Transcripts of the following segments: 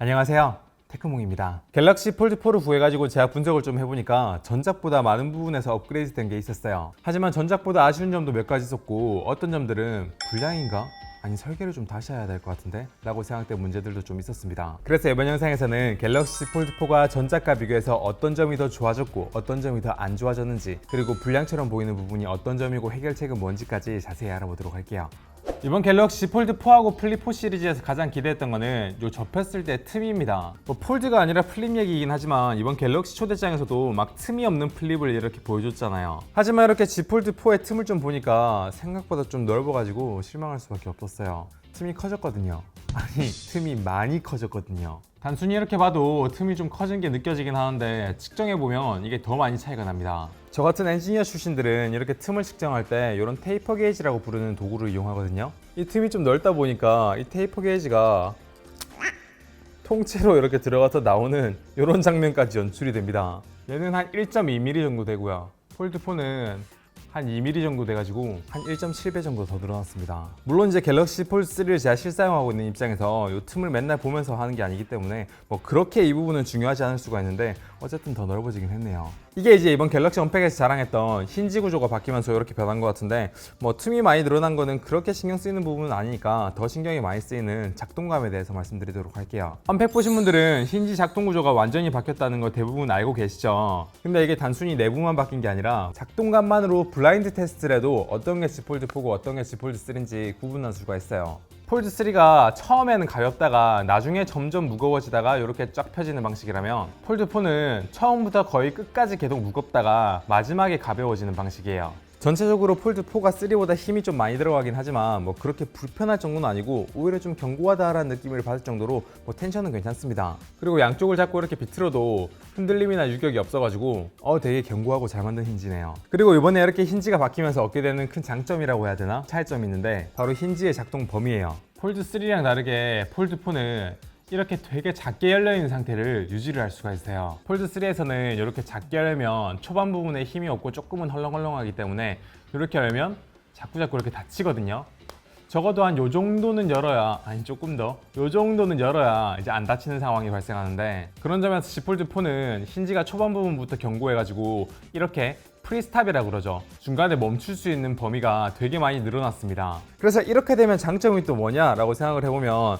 안녕하세요, 테크몽입니다. 갤럭시 폴드4를 구해가지고 제가 분석을 좀 해보니까 전작보다 많은 부분에서 업그레이드 된 게 있었어요. 하지만 전작보다 아쉬운 점도 몇 가지 있었고, 어떤 점들은 불량인가? 아니, 설계를 좀 다시 해야 될 것 같은데? 라고 생각된 문제들도 좀 있었습니다. 그래서 이번 영상에서는 갤럭시 폴드4가 전작과 비교해서 어떤 점이 더 좋아졌고 어떤 점이 더 안 좋아졌는지, 그리고 불량처럼 보이는 부분이 어떤 점이고 해결책은 뭔지까지 자세히 알아보도록 할게요. 이번 갤럭시 폴드4하고 플립4 시리즈에서 가장 기대했던 거는 요 접혔을 때 틈입니다. 뭐 폴드가 아니라 플립 얘기이긴 하지만 이번 갤럭시 초대장에서도 막 틈이 없는 플립을 이렇게 보여줬잖아요. 하지만 이렇게 Z 폴드4의 틈을 좀 보니까 생각보다 좀 넓어가지고 실망할 수밖에 없었어요. 틈이 커졌거든요. 아니, 틈이 많이 커졌거든요. 단순히 이렇게 봐도 틈이 좀 커진 게 느껴지긴 하는데 측정해보면 이게 더 많이 차이가 납니다. 저 같은 엔지니어 출신들은 이렇게 틈을 측정할 때 이런 테이퍼 게이지라고 부르는 도구를 이용하거든요. 이 틈이 좀 넓다 보니까 이 테이퍼 게이지가 통째로 이렇게 들어가서 나오는 이런 장면까지 연출이 됩니다. 얘는 한 1.2mm 정도 되고요. 폴드4는 한 2mm 정도 돼가지고 한 1.7배 정도 더 늘어났습니다. 물론 이제 갤럭시 폴드3를 제가 실사용하고 있는 입장에서 이 틈을 맨날 보면서 하는 게 아니기 때문에 뭐 그렇게 이 부분은 중요하지 않을 수가 있는데 어쨌든 더 넓어지긴 했네요. 이게 이제 이번 갤럭시 언팩에서 자랑했던 힌지 구조가 바뀌면서 이렇게 변한 것 같은데, 뭐 틈이 많이 늘어난 거는 그렇게 신경 쓰이는 부분은 아니니까 더 신경이 많이 쓰이는 작동감에 대해서 말씀드리도록 할게요. 언팩 보신 분들은 힌지 작동 구조가 완전히 바뀌었다는 거 대부분 알고 계시죠? 근데 이게 단순히 내부만 바뀐 게 아니라 작동감만으로 블라인드 테스트를 해도 어떤 게 Z 폴드4고 어떤 게 Z 폴드3인지 구분할 수가 있어요. 폴드3가 처음에는 가볍다가 나중에 점점 무거워지다가 이렇게 쫙 펴지는 방식이라면, 폴드4는 처음부터 거의 끝까지 계속 무겁다가 마지막에 가벼워지는 방식이에요. 전체적으로 폴드4가 3보다 힘이 좀 많이 들어가긴 하지만 뭐 그렇게 불편할 정도는 아니고 오히려 좀 견고하다라는 느낌을 받을 정도로 뭐 텐션은 괜찮습니다. 그리고 양쪽을 잡고 이렇게 비틀어도 흔들림이나 유격이 없어가지고 되게 견고하고 잘 만든 힌지네요. 그리고 이번에 이렇게 힌지가 바뀌면서 얻게 되는 큰 장점이라고 해야 되나? 차이점이 있는데 바로 힌지의 작동 범위예요. 폴드3랑 다르게 폴드4는 이렇게 되게 작게 열려있는 상태를 유지를 할 수가 있어요. 폴드3에서는 이렇게 작게 열면 초반 부분에 힘이 없고 조금은 헐렁헐렁하기 때문에 이렇게 열면 자꾸자꾸 이렇게 닫히거든요. 적어도 한 요 정도는 열어야, 아니 조금 더, 요 정도는 열어야 이제 안 닫히는 상황이 발생하는데, 그런 점에서 Z 폴드4는 힌지가 초반 부분부터 견고해가지고 이렇게 프리스탑이라고 그러죠. 중간에 멈출 수 있는 범위가 되게 많이 늘어났습니다. 그래서 이렇게 되면 장점이 또 뭐냐라고 생각을 해보면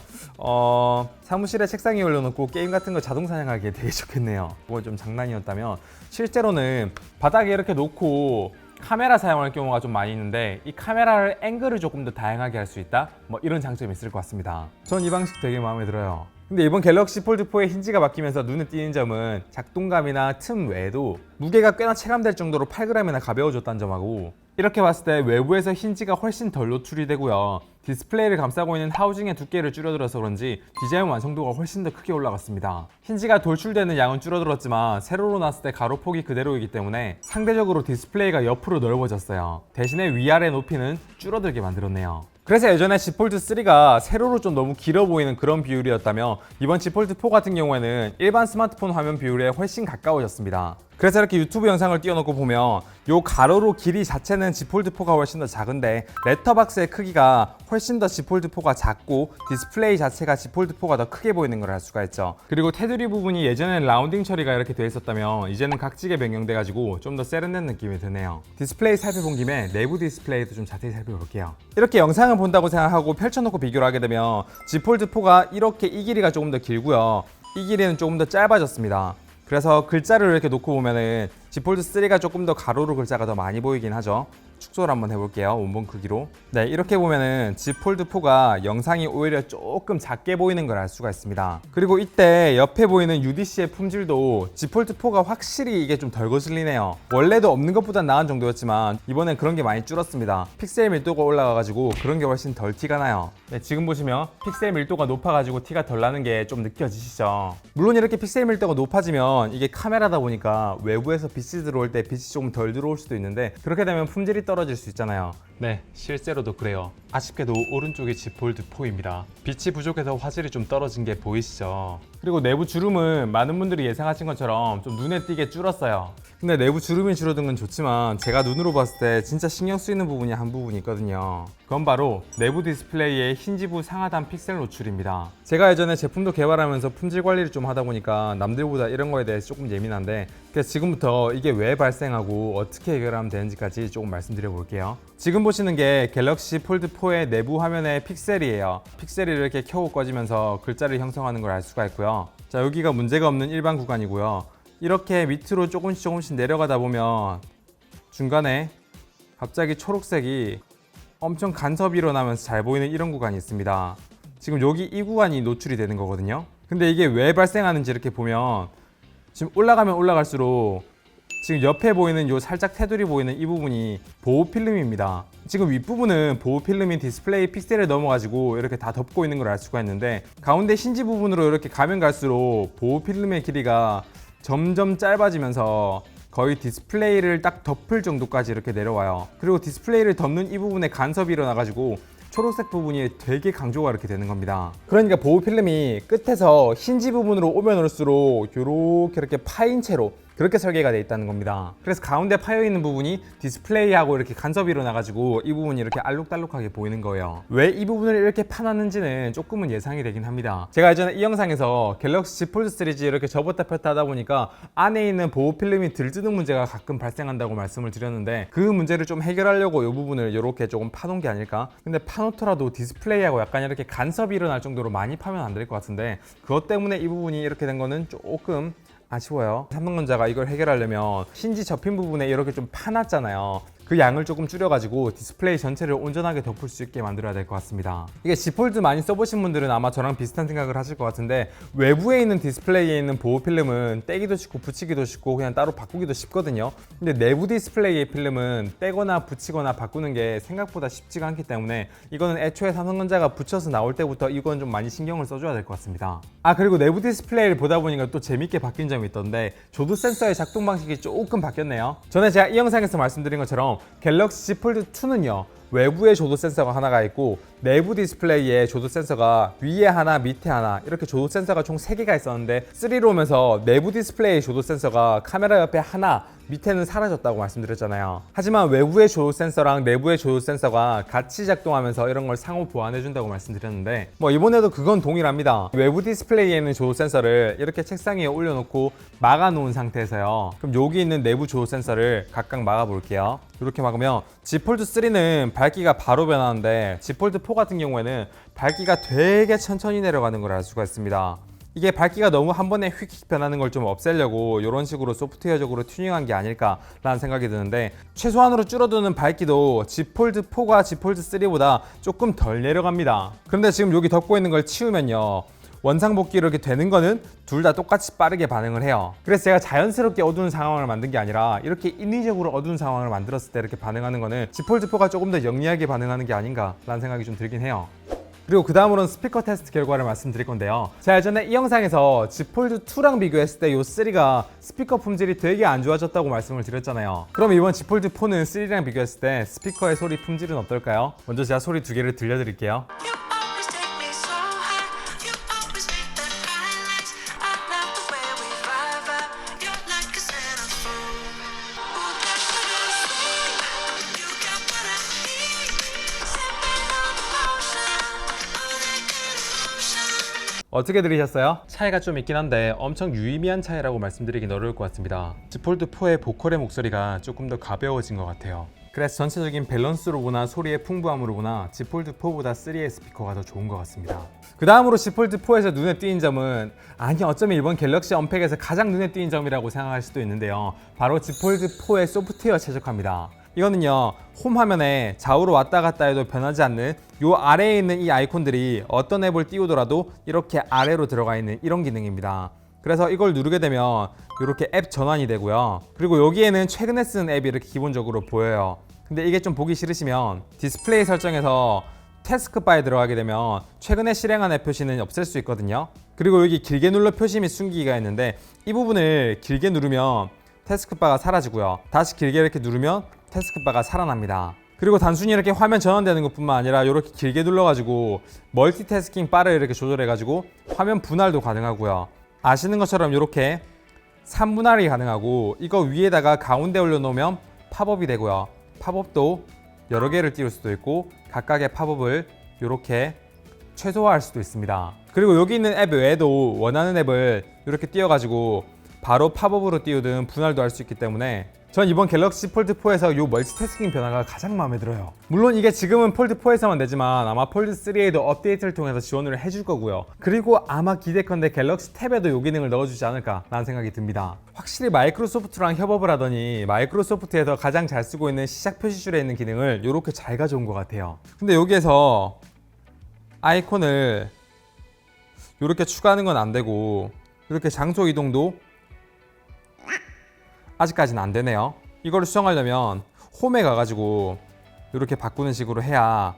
사무실에 책상 위에 올려놓고 게임 같은 거 자동 사냥하기에 되게 좋겠네요. 그건 좀 장난이었다면, 실제로는 바닥에 이렇게 놓고 카메라 사용할 경우가 좀 많이 있는데 이 카메라를 앵글을 조금 더 다양하게 할 수 있다? 뭐 이런 장점이 있을 것 같습니다. 전 이 방식 되게 마음에 들어요. 근데 이번 갤럭시 폴드4의 힌지가 바뀌면서 눈에 띄는 점은 작동감이나 틈 외에도 무게가 꽤나 체감될 정도로 8g이나 가벼워졌다는 점하고, 이렇게 봤을 때 외부에서 힌지가 훨씬 덜 노출이 되고요. 디스플레이를 감싸고 있는 하우징의 두께를 줄여들어서 그런지 디자인 완성도가 훨씬 더 크게 올라갔습니다. 힌지가 돌출되는 양은 줄어들었지만 세로로 놨을 때 가로폭이 그대로이기 때문에 상대적으로 디스플레이가 옆으로 넓어졌어요. 대신에 위아래 높이는 줄어들게 만들었네요. 그래서 예전에 Z 폴드3가 세로로 좀 너무 길어 보이는 그런 비율이었다면 이번 Z 폴드4 같은 경우에는 일반 스마트폰 화면 비율에 훨씬 가까워졌습니다. 그래서 이렇게 유튜브 영상을 띄워놓고 보면 요 가로로 길이 자체는 Z 폴드4가 훨씬 더 작은데 렛터박스의 크기가 훨씬 더 Z 폴드4가 작고 디스플레이 자체가 Z 폴드4가 더 크게 보이는 걸 알 수가 있죠. 그리고 테두리 부분이 예전에는 라운딩 처리가 이렇게 돼 있었다면 이제는 각지게 변경돼가지고 좀 더 세련된 느낌이 드네요. 디스플레이 살펴본 김에 내부 디스플레이도 좀 자세히 살펴볼게요. 이렇게 영상을 본다고 생각하고 펼쳐놓고 비교를 하게 되면 Z 폴드4가 이렇게 이 길이가 조금 더 길고요, 이 길이는 조금 더 짧아졌습니다. 그래서 글자를 이렇게 놓고 보면은 Z 폴드3가 조금 더 가로로 글자가 더 많이 보이긴 하죠. 축소를 한번 해볼게요. 원본 크기로. 네, 이렇게 보면은 Z 폴드4가 영상이 오히려 조금 작게 보이는 걸 알 수가 있습니다. 그리고 이때 옆에 보이는 UDC의 품질도 Z 폴드4가 확실히 이게 좀 덜 거슬리네요. 원래도 없는 것보단 나은 정도였지만 이번엔 그런 게 많이 줄었습니다. 픽셀 밀도가 올라가가지고 그런 게 훨씬 덜 티가 나요. 네, 지금 보시면 픽셀 밀도가 높아가지고 티가 덜 나는 게 좀 느껴지시죠? 물론 이렇게 픽셀 밀도가 높아지면 이게 카메라다 보니까 외부에서 빛이 들어올 때 빛이 조금 덜 들어올 수도 있는데, 그렇게 되면 품질이 떨어질 수 있잖아요. 네, 실제로도 그래요. 아쉽게도 오른쪽이 Z 폴드 4입니다. 빛이 부족해서 화질이 좀 떨어진 게 보이시죠? 그리고 내부 주름은 많은 분들이 예상하신 것처럼 좀 눈에 띄게 줄었어요. 근데 내부 주름이 줄어든 건 좋지만 제가 눈으로 봤을 때 진짜 신경 쓰이는 부분이 한 부분이 있거든요. 그건 바로 내부 디스플레이의 힌지부 상하단 픽셀 노출입니다. 제가 예전에 제품도 개발하면서 품질 관리를 좀 하다 보니까 남들보다 이런 거에 대해서 조금 예민한데, 그래서 지금부터 이게 왜 발생하고 어떻게 해결하면 되는지까지 조금 말씀드려 볼게요. 지금 보시는 게 갤럭시 폴드 4의 내부 화면의 픽셀이에요. 픽셀이 이렇게 켜고 꺼지면서 글자를 형성하는 걸 알 수가 있고요. 자, 여기가 문제가 없는 일반 구간이고요. 이렇게 밑으로 조금씩 내려가다 보면 중간에 갑자기 초록색이 엄청 간섭이 일어나면서 잘 보이는 이런 구간이 있습니다. 지금 여기 이 구간이 노출이 되는 거거든요. 근데 이게 왜 발생하는지 이렇게 보면 지금 올라가면 올라갈수록 지금 옆에 보이는 요 살짝 테두리 보이는 이 부분이 보호 필름입니다. 지금 윗부분은 보호 필름인 디스플레이 픽셀에 넘어가지고 이렇게 다 덮고 있는 걸 알 수가 있는데, 가운데 힌지 부분으로 이렇게 가면 갈수록 보호 필름의 길이가 점점 짧아지면서 거의 디스플레이를 딱 덮을 정도까지 이렇게 내려와요. 그리고 디스플레이를 덮는 이 부분에 간섭이 일어나가지고 초록색 부분이 되게 강조가 이렇게 되는 겁니다. 그러니까 보호 필름이 끝에서 힌지 부분으로 오면 올수록 이렇게 파인 채로 그렇게 설계가 되어 있다는 겁니다. 그래서 가운데 파여 있는 부분이 디스플레이하고 이렇게 간섭이 일어나가지고 이 부분이 이렇게 알록달록하게 보이는 거예요. 왜 이 부분을 이렇게 파놨는지는 조금은 예상이 되긴 합니다. 제가 예전에 이 영상에서 갤럭시 Z 폴드 3G 이렇게 접었다 폈다 하다 보니까 안에 있는 보호 필름이 들뜨는 문제가 가끔 발생한다고 말씀을 드렸는데, 그 문제를 좀 해결하려고 이 부분을 이렇게 조금 파놓은 게 아닐까. 근데 파놓더라도 디스플레이하고 약간 이렇게 간섭이 일어날 정도로 많이 파면 안 될 것 같은데, 그것 때문에 이 부분이 이렇게 된 거는 조금 아쉬워요. 삼성전자가 이걸 해결하려면 힌지 접힌 부분에 이렇게 좀 파놨잖아요. 그 양을 조금 줄여가지고 디스플레이 전체를 온전하게 덮을 수 있게 만들어야 될 것 같습니다. 이게 Z 폴드 많이 써보신 분들은 아마 저랑 비슷한 생각을 하실 것 같은데, 외부에 있는 디스플레이에 있는 보호 필름은 떼기도 쉽고 붙이기도 쉽고 그냥 따로 바꾸기도 쉽거든요. 근데 내부 디스플레이의 필름은 떼거나 붙이거나 바꾸는 게 생각보다 쉽지가 않기 때문에 이거는 애초에 삼성전자가 붙여서 나올 때부터 이건 좀 많이 신경을 써줘야 될 것 같습니다. 그리고 내부 디스플레이를 보다 보니까 또 재밌게 바뀐 점이 있던데, 조드 센서의 작동 방식이 조금 바뀌었네요. 전에 제가 이 영상에서 말씀드린 것처럼 갤럭시 Z 폴드 2는요, 외부에 조도 센서가 하나가 있고 내부 디스플레이에 조도 센서가 위에 하나 밑에 하나 이렇게 조도 센서가 총 3개가 있었는데, 3로 오면서 내부 디스플레이 조도 센서가 카메라 옆에 하나, 밑에는 사라졌다고 말씀드렸잖아요. 하지만 외부의 조도 센서랑 내부의 조도 센서가 같이 작동하면서 이런 걸 상호 보완해 준다고 말씀드렸는데, 이번에도 그건 동일합니다. 외부 디스플레이에 있는 조도 센서를 이렇게 책상 위에 올려놓고 막아 놓은 상태에서요, 그럼 여기 있는 내부 조도 센서를 각각 막아 볼게요. 이렇게 막으면 Z 폴드 3는 밝기가 바로 변하는데, Z 폴드 4 같은 경우에는 밝기가 되게 천천히 내려가는 걸 알 수가 있습니다. 이게 밝기가 너무 한 번에 휙휙 변하는 걸 좀 없애려고 이런 식으로 소프트웨어적으로 튜닝한 게 아닐까라는 생각이 드는데, 최소한으로 줄어드는 밝기도 Z 폴드 4가 Z 폴드 3보다 조금 덜 내려갑니다. 그런데 지금 여기 덮고 있는 걸 치우면요, 원상복귀 이렇게 되는 거는 둘 다 똑같이 빠르게 반응을 해요. 그래서 제가 자연스럽게 어두운 상황을 만든 게 아니라 이렇게 인위적으로 어두운 상황을 만들었을 때 이렇게 반응하는 거는 Z 폴드 4가 조금 더 영리하게 반응하는 게 아닌가라는 생각이 좀 들긴 해요. 그리고 그 다음으로는 스피커 테스트 결과를 말씀드릴 건데요. 제가 예전에 이 영상에서 Z 폴드 2랑 비교했을 때 이 3가 스피커 품질이 되게 안 좋아졌다고 말씀을 드렸잖아요. 그럼 이번 Z 폴드 4는 3랑 비교했을 때 스피커의 소리 품질은 어떨까요? 먼저 제가 소리 2개를 들려드릴게요. 어떻게 들으셨어요? 차이가 좀 있긴 한데 엄청 유의미한 차이라고 말씀드리긴 어려울 것 같습니다. Z 폴드 4의 보컬의 목소리가 조금 더 가벼워진 것 같아요. 그래서 전체적인 밸런스로 보나 소리의 풍부함으로 보나 Z 폴드 4보다 3의 스피커가 더 좋은 것 같습니다. 그 다음으로 Z 폴드 4에서 눈에 띄는 점은, 어쩌면 이번 갤럭시 언팩에서 가장 눈에 띄는 점이라고 생각할 수도 있는데요, 바로 Z 폴드 4의 소프트웨어 최적화입니다. 이거는요, 홈 화면에 좌우로 왔다 갔다 해도 변하지 않는 요 아래에 있는 이 아이콘들이 어떤 앱을 띄우더라도 이렇게 아래로 들어가 있는 이런 기능입니다. 그래서 이걸 누르게 되면 이렇게 앱 전환이 되고요, 그리고 여기에는 최근에 쓴 앱이 이렇게 기본적으로 보여요. 근데 이게 좀 보기 싫으시면 디스플레이 설정에서 태스크바에 들어가게 되면 최근에 실행한 앱 표시는 없앨 수 있거든요. 그리고 여기 길게 눌러 표시 및 숨기기가 있는데, 이 부분을 길게 누르면 태스크바가 사라지고요, 다시 길게 이렇게 누르면 태스크바가 살아납니다. 그리고 단순히 이렇게 화면 전환되는 것뿐만 아니라 이렇게 길게 눌러가지고 멀티태스킹 바를 이렇게 조절해가지고 화면 분할도 가능하고요. 아시는 것처럼 이렇게 3분할이 가능하고 이거 위에다가 가운데 올려놓으면 팝업이 되고요. 팝업도 여러 개를 띄울 수도 있고 각각의 팝업을 이렇게 최소화할 수도 있습니다. 그리고 여기 있는 앱 외에도 원하는 앱을 이렇게 띄워가지고 바로 팝업으로 띄우든 분할도 할 수 있기 때문에 전 이번 갤럭시 폴드4에서 이 멀티태스킹 변화가 가장 마음에 들어요. 물론 이게 지금은 폴드4에서만 되지만 아마 폴드3에도 업데이트를 통해서 지원을 해줄 거고요. 그리고 아마 기대컨대 갤럭시 탭에도 이 기능을 넣어주지 않을까 라는 생각이 듭니다. 확실히 마이크로소프트랑 협업을 하더니 마이크로소프트에서 가장 잘 쓰고 있는 시작 표시줄에 있는 기능을 이렇게 잘 가져온 것 같아요. 근데 여기에서 아이콘을 이렇게 추가하는 건 안 되고 이렇게 장소 이동도 아직까지는 안 되네요. 이거를 수정하려면 홈에 가가지고 이렇게 바꾸는 식으로 해야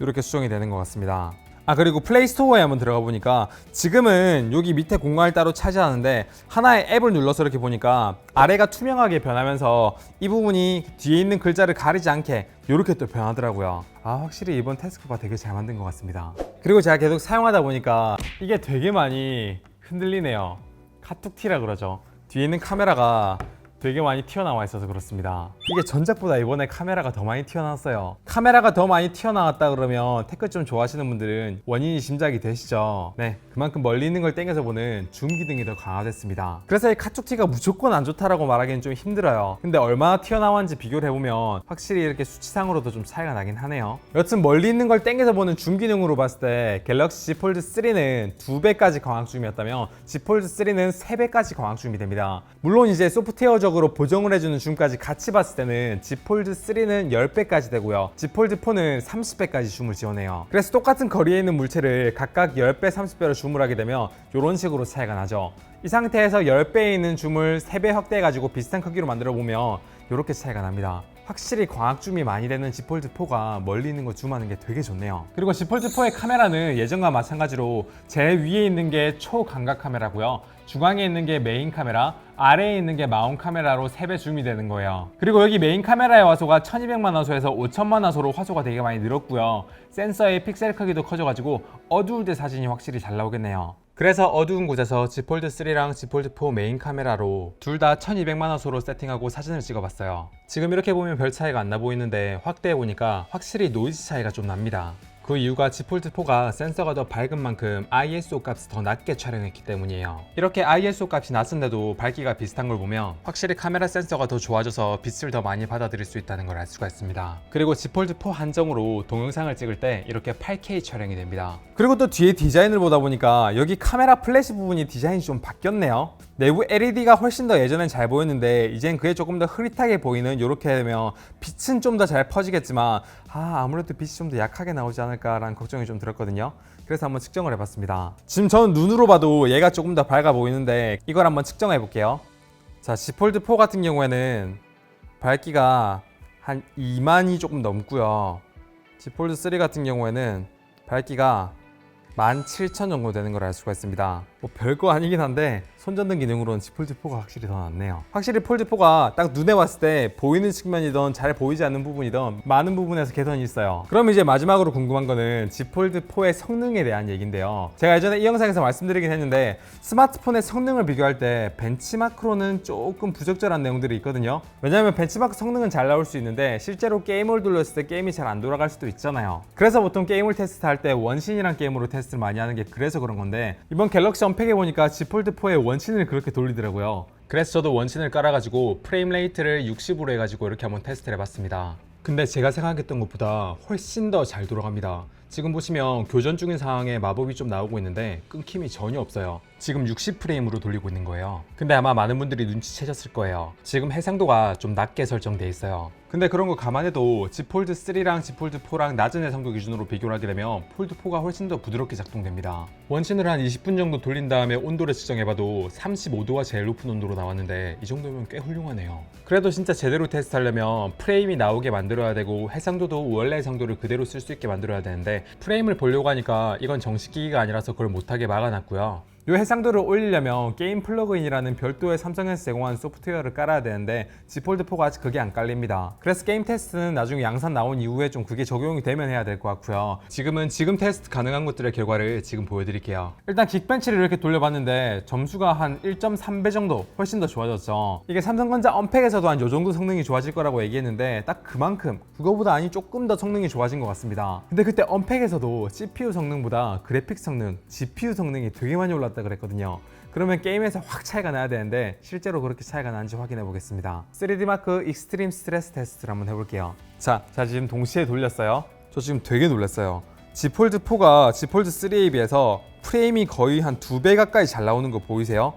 이렇게 수정이 되는 것 같습니다. 그리고 플레이스토어에 한번 들어가 보니까 지금은 여기 밑에 공간을 따로 차지하는데 하나의 앱을 눌러서 이렇게 보니까 아래가 투명하게 변하면서 이 부분이 뒤에 있는 글자를 가리지 않게 이렇게 또 변하더라고요. 확실히 이번 태스크바 되게 잘 만든 것 같습니다. 그리고 제가 계속 사용하다 보니까 이게 되게 많이 흔들리네요. 카툭티라 그러죠. 뒤에 있는 카메라가 되게 많이 튀어나와 있어서 그렇습니다. 이게 전작보다 이번에 카메라가 더 많이 튀어나왔어요. 카메라가 더 많이 튀어나왔다 그러면 태클 좀 좋아하시는 분들은 원인이 짐작이 되시죠? 네, 그만큼 멀리 있는 걸 땡겨서 보는 줌 기능이 더 강화됐습니다. 그래서 이 카툭티가 무조건 안 좋다라고 말하기는 좀 힘들어요. 근데 얼마나 튀어나왔는지 비교를 해보면 확실히 이렇게 수치상으로도 좀 차이가 나긴 하네요. 여튼 멀리 있는 걸 땡겨서 보는 줌 기능으로 봤을 때 갤럭시 Z 폴드 3는 2배까지 광학 줌이었다면 Z 폴드 3는 3배까지 광학 줌이 됩니다. 물론 이제 소프트웨어적으로 보정을 해주는 줌까지 같이 봤을 때는 Z 폴드 3는 10배까지 되고요. Z 폴드 4는 30배까지 줌을 지원해요. 그래서 똑같은 거리에 있는 물체를 각각 10배, 30배로 줌을 하게 되면 이런 식으로 차이가 나죠. 이 상태에서 10배에 있는 줌을 3배 확대해가지고 비슷한 크기로 만들어 보면 이렇게 차이가 납니다. 확실히 광학 줌이 많이 되는 Z 폴드 4가 멀리 있는 거 줌하는 게 되게 좋네요. 그리고 Z 폴드 4의 카메라는 예전과 마찬가지로 제일 위에 있는 게 초광각 카메라고요. 중앙에 있는 게 메인 카메라, 아래에 있는 게 마운 카메라로 3배 줌이 되는 거예요. 그리고 여기 메인 카메라의 화소가 1200만 화소에서 5000만 화소로 화소가 되게 많이 늘었고요. 센서의 픽셀 크기도 커져가지고 어두울 때 사진이 확실히 잘 나오겠네요. 그래서 어두운 곳에서 Z 폴드 3랑 Z 폴드 4 메인 카메라로 둘 다 1200만 화소로 세팅하고 사진을 찍어봤어요. 지금 이렇게 보면 별 차이가 안 나 보이는데 확대해보니까 확실히 노이즈 차이가 좀 납니다. 그 이유가 Z 폴드 4가 센서가 더 밝은 만큼 ISO 값을 더 낮게 촬영했기 때문이에요. 이렇게 ISO 값이 낮은데도 밝기가 비슷한 걸 보면 확실히 카메라 센서가 더 좋아져서 빛을 더 많이 받아들일 수 있다는 걸 알 수가 있습니다. 그리고 Z 폴드 4 한정으로 동영상을 찍을 때 이렇게 8K 촬영이 됩니다. 그리고 또 뒤에 디자인을 보다 보니까 여기 카메라 플래시 부분이 디자인이 좀 바뀌었네요. 내부 LED가 훨씬 더 예전엔 잘 보였는데 이젠 그게 조금 더 흐릿하게 보이는, 이렇게 되면 빛은 좀 더 잘 퍼지겠지만 아무래도 빛이 좀 더 약하게 나오지 않을까라는 걱정이 좀 들었거든요. 그래서 한번 측정을 해봤습니다. 지금 저는 눈으로 봐도 얘가 조금 더 밝아 보이는데 이걸 한번 측정해 볼게요. 자, Z 폴드 4 같은 경우에는 밝기가 한 2만이 조금 넘고요. Z 폴드 3 같은 경우에는 밝기가 17,000 정도 되는 걸 알 수가 있습니다. 별거 아니긴 한데 손전등 기능으로는 Z 폴드 4가 확실히 더 낫네요. 확실히 폴드 4가 딱 눈에 봤을 때 보이는 측면이든 잘 보이지 않는 부분이든 많은 부분에서 개선이 있어요. 그럼 이제 마지막으로 궁금한 거는 Z 폴드 4의 성능에 대한 얘기인데요. 제가 예전에 이 영상에서 말씀드리긴 했는데 스마트폰의 성능을 비교할 때 벤치마크로는 조금 부적절한 내용들이 있거든요. 왜냐하면 벤치마크 성능은 잘 나올 수 있는데 실제로 게임을 돌렸을 때 게임이 잘 안 돌아갈 수도 있잖아요. 그래서 보통 게임을 테스트할 때 원신이란 게임으로 테스트를 많이 하는 게 그래서 그런 건데, 이번 갤럭시 언팩에 보니까 Z 폴드 4의 원신을 그렇게 돌리더라고요. 그래서 저도 원신을 깔아가지고 프레임 레이트를 60으로 해가지고 이렇게 한번 테스트를 해봤습니다. 근데 제가 생각했던 것보다 훨씬 더 잘 돌아갑니다. 지금 보시면 교전 중인 상황에 마법이 좀 나오고 있는데 끊김이 전혀 없어요. 지금 60프레임으로 돌리고 있는 거예요. 근데 아마 많은 분들이 눈치채셨을 거예요. 지금 해상도가 좀 낮게 설정돼 있어요. 근데 그런 거 감안해도 Z 폴드 3랑 Z 폴드 4랑 낮은 해상도 기준으로 비교를 하게 되면 폴드 4가 훨씬 더 부드럽게 작동됩니다. 원신을 한 20분 정도 돌린 다음에 온도를 측정해봐도 35도가 제일 높은 온도로 나왔는데 이 정도면 꽤 훌륭하네요. 그래도 진짜 제대로 테스트하려면 프레임이 나오게 만들어야 되고 해상도도 원래 해상도를 그대로 쓸 수 있게 만들어야 되는데 프레임을 보려고 하니까 이건 정식 기기가 아니라서 그걸 못하게 막아놨고요. 이 해상도를 올리려면 게임 플러그인이라는 별도의 삼성에서 제공한 소프트웨어를 깔아야 되는데 Z 폴드 4가 아직 그게 안 깔립니다. 그래서 게임 테스트는 나중에 양산 나온 이후에 좀 그게 적용이 되면 해야 될 것 같고요. 지금 테스트 가능한 것들의 결과를 지금 보여드릴게요. 일단 긱벤치를 이렇게 돌려봤는데 점수가 한 1.3배 정도 훨씬 더 좋아졌죠. 이게 삼성전자 언팩에서도 한 요 정도 성능이 좋아질 거라고 얘기했는데 딱 그만큼 그거보다 아니 조금 더 성능이 좋아진 것 같습니다. 근데 그때 언팩에서도 CPU 성능보다 그래픽 성능, GPU 성능이 되게 많이 올랐다 그랬거든요. 그러면 게임에서 확 차이가 나야 되는데 실제로 그렇게 차이가 나는지 확인해 보겠습니다. 3D마크 익스트림 스트레스 테스트를 한번 해볼게요. 자 지금 동시에 돌렸어요. 저 지금 되게 놀랐어요. Z 폴드 4가 Z 폴드 3에 비해서 프레임이 거의 한 2배 가까이 잘 나오는 거 보이세요?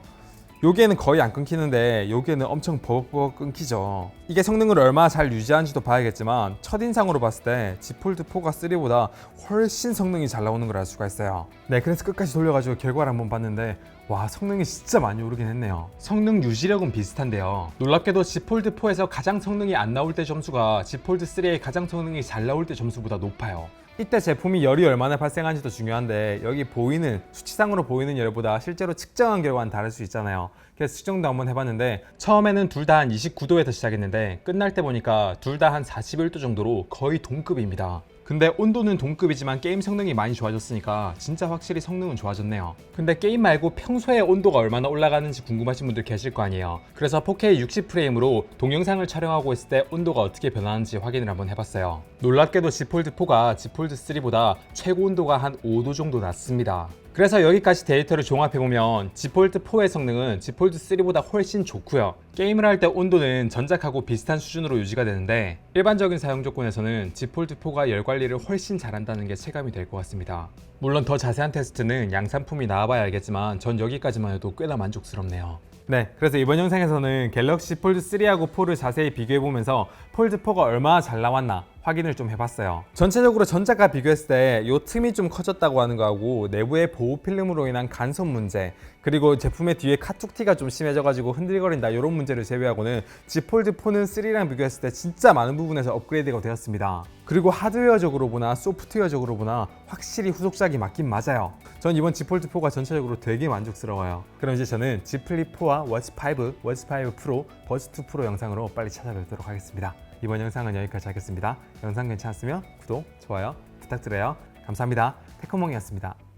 여기에는 거의 안 끊기는데 여기에는 엄청 버벅버벅 끊기죠. 이게 성능을 얼마나 잘 유지하는지도 봐야겠지만 첫인상으로 봤을 때 Z 폴드 4가 3보다 훨씬 성능이 잘 나오는 걸 알 수가 있어요. 네, 그래서 끝까지 돌려가지고 결과를 한번 봤는데 와, 성능이 진짜 많이 오르긴 했네요. 성능 유지력은 비슷한데요. 놀랍게도 Z 폴드 4에서 가장 성능이 안 나올 때 점수가 Z 폴드 3의 가장 성능이 잘 나올 때 점수보다 높아요. 이때 제품이 열이 얼마나 발생하는지도 중요한데 여기 보이는 수치상으로 보이는 열보다 실제로 측정한 결과는 다를 수 있잖아요. 그래서 측정도 한번 해봤는데 처음에는 둘 다 한 29도에서 시작했는데 끝날 때 보니까 둘 다 한 41도 정도로 거의 동급입니다. 근데 온도는 동급이지만 게임 성능이 많이 좋아졌으니까 진짜 확실히 성능은 좋아졌네요. 근데 게임 말고 평소에 온도가 얼마나 올라가는지 궁금하신 분들 계실 거 아니에요. 그래서 4K 60프레임으로 동영상을 촬영하고 있을 때 온도가 어떻게 변하는지 확인을 한번 해봤어요. 놀랍게도 Z 폴드 4가 Z 폴드 3보다 최고 온도가 한 5도 정도 낮습니다. 그래서 여기까지 데이터를 종합해보면 Z 폴드 4의 성능은 Z 폴드 3보다 훨씬 좋고요. 게임을 할 때 온도는 전작하고 비슷한 수준으로 유지가 되는데 일반적인 사용 조건에서는 Z 폴드 4가 열 관리를 훨씬 잘한다는 게 체감이 될 것 같습니다. 물론 더 자세한 테스트는 양산품이 나와봐야 알겠지만 전 여기까지만 해도 꽤나 만족스럽네요. 네, 그래서 이번 영상에서는 갤럭시 폴드 3하고 4를 자세히 비교해보면서 폴드 4가 얼마나 잘 나왔나 확인을 좀 해봤어요. 전체적으로 전작과 비교했을 때 이 틈이 좀 커졌다고 하는 거하고 내부의 보호 필름으로 인한 간섭 문제, 그리고 제품의 뒤에 카툭티가 좀 심해져가지고 흔들거린다 이런 문제를 제외하고는 Z 폴드 4는 3랑 비교했을 때 진짜 많은 부분에서 업그레이드가 되었습니다. 그리고 하드웨어적으로 보나 소프트웨어적으로 보나 확실히 후속작이 맞긴 맞아요. 전 이번 Z 폴드 4가 전체적으로 되게 만족스러워요. 그럼 이제 저는 Z 플립 4와 워치 5, 워치 5 프로, 버즈 2 프로 영상으로 빨리 찾아뵙도록 하겠습니다. 이번 영상은 여기까지 하겠습니다. 영상 괜찮았으면 구독, 좋아요 부탁드려요. 감사합니다. 테크몽이었습니다.